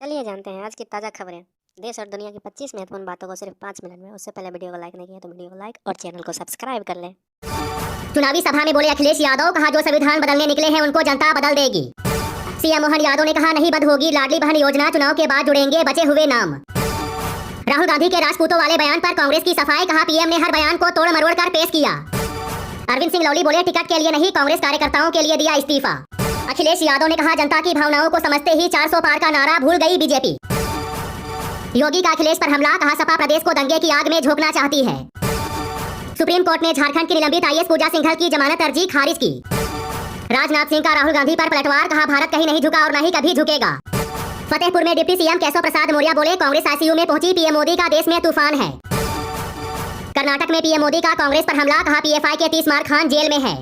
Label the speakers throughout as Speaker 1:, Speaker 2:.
Speaker 1: चलिए जानते हैं आज की ताज़ा खबरें। देश और दुनिया की 25 महत्वपूर्ण बातों को सिर्फ 5 मिनट में। उससे पहले वीडियो को लाइक नहीं किया तो वीडियो को लाइक और चैनल को सब्सक्राइब कर लें।
Speaker 2: चुनावी सभा में बोले अखिलेश यादव, कहा जो संविधान बदलने निकले हैं उनको जनता बदल देगी। सीएम मोहन यादव ने कहा नहीं बंद होगी लाडली बहन योजना, चुनाव के बाद जुड़ेंगे बचे हुए नाम। राहुल गांधी के राजपूतों वाले बयान पर कांग्रेस की सफाई, कहा पीएम ने हर बयान को तोड़ मरोड़ कर पेश किया। अरविंद सिंह लौली बोले टिकट के लिए नहीं, कांग्रेस कार्यकर्ताओं के लिए दिया इस्तीफा। अखिलेश यादव ने कहा जनता की भावनाओं को समझते ही 400 पार का नारा भूल गई बीजेपी। योगी का अखिलेश पर हमला, कहा सपा प्रदेश को दंगे की आग में झोंकना चाहती है। सुप्रीम कोर्ट ने झारखंड की निलंबित आईएएस पूजा सिंघल की जमानत अर्जी खारिज की। राजनाथ सिंह का राहुल गांधी पर पलटवार, कहा भारत कहीं नहीं झुका और न ही कभी झुकेगा। फतेहपुर में डिप्टी सीएम केशव प्रसाद मौर्य बोले कांग्रेस आईसीयू में पहुंची, पीएम मोदी का देश में तूफान है। कर्नाटक में पीएम मोदी का कांग्रेस पर हमला, कहा पीएफआई के 30 मार खान जेल में है।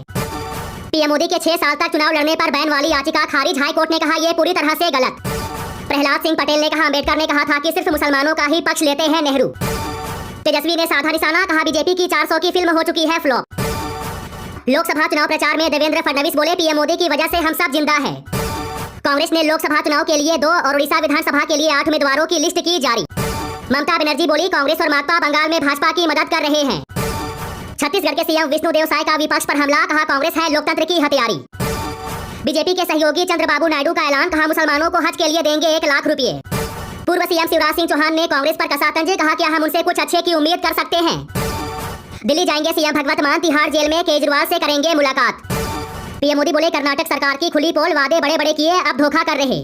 Speaker 2: पीएम मोदी के 6 साल तक चुनाव लड़ने पर बैन वाली याचिका खारिज, हाईकोर्ट ने कहा यह पूरी तरह से गलत। प्रहलाद सिंह पटेल ने कहा अंबेडकर ने कहा था कि सिर्फ मुसलमानों का ही पक्ष लेते हैं नेहरू। तेजस्वी ने साधा निशाना, कहा बीजेपी की 400 की फिल्म हो चुकी है फ्लॉप। लोकसभा चुनाव प्रचार में देवेंद्र फडणवीस बोले पीएम मोदी की वजह से हम सब जिंदा है। कांग्रेस ने लोकसभा चुनाव के लिए 2 और उड़ीसा विधानसभा के लिए 8 उम्मीदवारों की लिस्ट की जारी। ममता बनर्जी बोली कांग्रेस और माकपा बंगाल में भाजपा की मदद कर रहे हैं। छत्तीसगढ़ के सीएम विष्णुदेव साय का विपक्ष पर हमला, कहा कांग्रेस है लोकतंत्र की हथियारी। बीजेपी के सहयोगी चंद्रबाबू नायडू का ऐलान, कहा मुसलमानों को हज के लिए देंगे 1 लाख रुपए। पूर्व सीएम शिवराज सिंह चौहान ने कांग्रेस पर कसा तंज, कहा क्या हम उनसे कुछ अच्छे की उम्मीद कर सकते हैं। दिल्ली जाएंगे सीएम भगवत मान, तिहाड़ जेल में केजरीवाल से करेंगे मुलाकात। पीएम मोदी बोले कर्नाटक सरकार की खुली पोल, वादे बड़े बड़े किए अब धोखा कर रहे।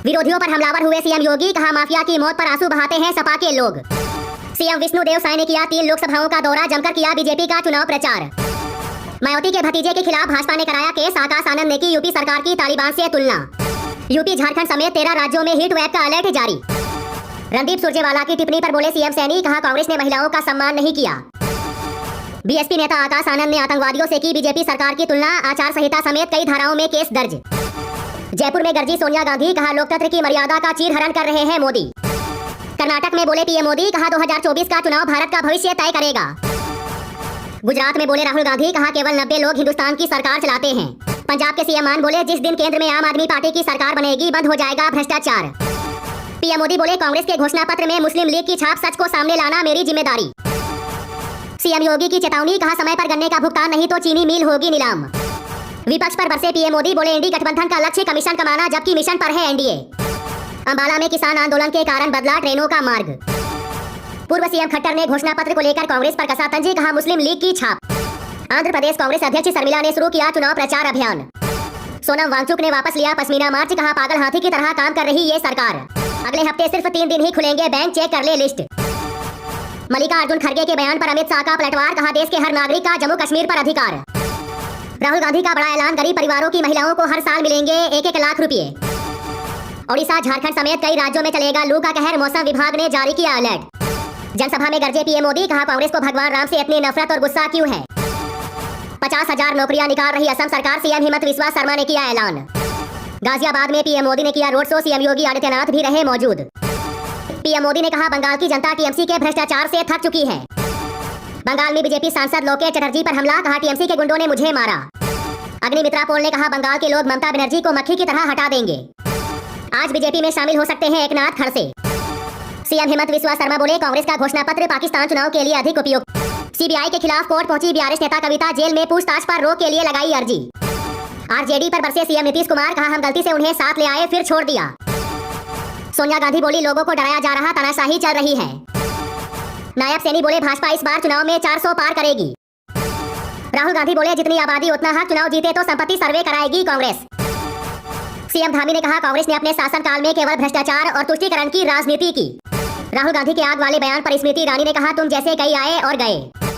Speaker 2: विरोधियों पर हमलावर हुए सीएम योगी, कहा माफिया की मौत पर आंसू बहाते हैं सपा के लोग। सीएम विष्णुदेव साय ने किया 3 लोकसभाओं का दौरा, जमकर किया बीजेपी का चुनाव प्रचार। मायावती के भतीजे के खिलाफ भाजपा ने कराया केस, आकाश आनंद ने की यूपी सरकार की तालिबान से तुलना। यूपी झारखंड समेत 13 राज्यों में हीट वेव का अलर्ट जारी। रणदीप सुरजेवाला की टिप्पणी पर बोले सीएम सैनी, कहा कांग्रेस ने महिलाओं का सम्मान नहीं किया। बीएसपी नेता आकाश आनंद ने आतंकवादियों से की बीजेपी सरकार की तुलना, आचार संहिता समेत कई धाराओं में केस दर्ज। जयपुर में गर्जी सोनिया गांधी, कहा लोकतंत्र की मर्यादा का चीरहरण कर रहे हैं मोदी। कर्नाटक में बोले पीएम मोदी, कहा 2024 का चुनाव भारत का भविष्य तय करेगा। गुजरात में बोले राहुल गांधी, कहा केवल 90 लोग हिंदुस्तान की सरकार चलाते हैं। पंजाब के सीएम मान बोले जिस दिन केंद्र में आम आदमी पार्टी की सरकार बनेगी बंद हो जाएगा भ्रष्टाचार। पीएम मोदी बोले कांग्रेस के घोषणा पत्र में मुस्लिम लीग की छाप, सच को सामने लाना मेरी जिम्मेदारी। सीएम योगी की चेतावनी, कहा समय पर गन्ने का भुगतान नहीं तो चीनी मिल होगी नीलाम। विपक्ष पर बरसे पीएम मोदी, बोले इंडी गठबंधन का लक्ष्य कमीशन कमाना, जबकि मिशन पर है एनडीए। अंबाला में किसान आंदोलन के कारण बदला ट्रेनों का मार्ग। पूर्व सीएम खट्टर ने घोषणा पत्र को लेकर कांग्रेस पर कसा तंज, कहा मुस्लिम लीग की छाप। आंध्र प्रदेश कांग्रेस अध्यक्ष शर्मिला ने शुरू किया चुनाव प्रचार अभियान। सोनम वांगचुक ने वापस लिया पश्मीना मार्च, कहा पागल हाथी की तरह काम कर रही ये सरकार। अगले हफ्ते सिर्फ 3 दिन ही खुलेंगे बैंक, चेक कर ले लिस्ट। मल्लिकार्जुन खड़गे के बयान पर अमित शाह का पलटवार, कहा देश के हर नागरिक का जम्मू कश्मीर पर अधिकार। राहुल गांधी का बड़ा ऐलान, गरीब परिवारों की महिलाओं को हर साल मिलेंगे 1-1 लाख रुपए। ओडिशा झारखंड समेत कई राज्यों में चलेगा लू का कहर, मौसम विभाग ने जारी किया अलर्ट। जनसभा में गरजे पीएम मोदी, कहा कांग्रेस को भगवान राम से इतनी नफरत और गुस्सा क्यों है। 50,000 नौकरियां निकाल रही असम सरकार, सीएम हिमंत बिस्वा शर्मा ने किया ऐलान। गाजियाबाद में पीएम मोदी ने किया road show, CM Yogi Adityanath भी रहे मौजूद। पीएम मोदी ने कहा बंगाल की जनता टीएमसी के भ्रष्टाचार से थक चुकी है। बंगाल में बीजेपी सांसद लोकेश चटर्जी पर हमला, कहा टीएमसी के गुंडों ने मुझे मारा। अग्निमित्रा पोल ने कहा बंगाल के लोग ममता बनर्जी को मक्खी की तरह हटा देंगे। आज बीजेपी में शामिल हो सकते हैं एकनाथ खड़से। सीएम हिमंत बिस्वा शर्मा बोले कांग्रेस का घोषणा पत्र पाकिस्तान चुनाव के लिए अधिक उपयुक्त। सीबीआई के खिलाफ कोर्ट पहुंची बीआरएस नेता कविता, जेल में पूछताछ पर रोक के लिए लगाई अर्जी। आरजेडी पर बरसे सीएम नीतीश कुमार, कहा हम गलती से उन्हें साथ ले आए फिर छोड़ दिया। सोनिया गांधी बोली लोगों को डराया जा रहा, तानाशाही चल रही है। नायब सैनी बोले भाजपा इस बार चुनाव में 400 पार करेगी। राहुल गांधी बोले जितनी आबादी उतना हक, चुनाव जीते तो संपत्ति सर्वे कराएगी कांग्रेस। सीएम धामी ने कहा कांग्रेस ने अपने शासनकाल में केवल भ्रष्टाचार और तुष्टीकरण की राजनीति की। राहुल गांधी के आग वाले बयान पर स्मृति ईरानी ने कहा तुम जैसे कई आए और गए।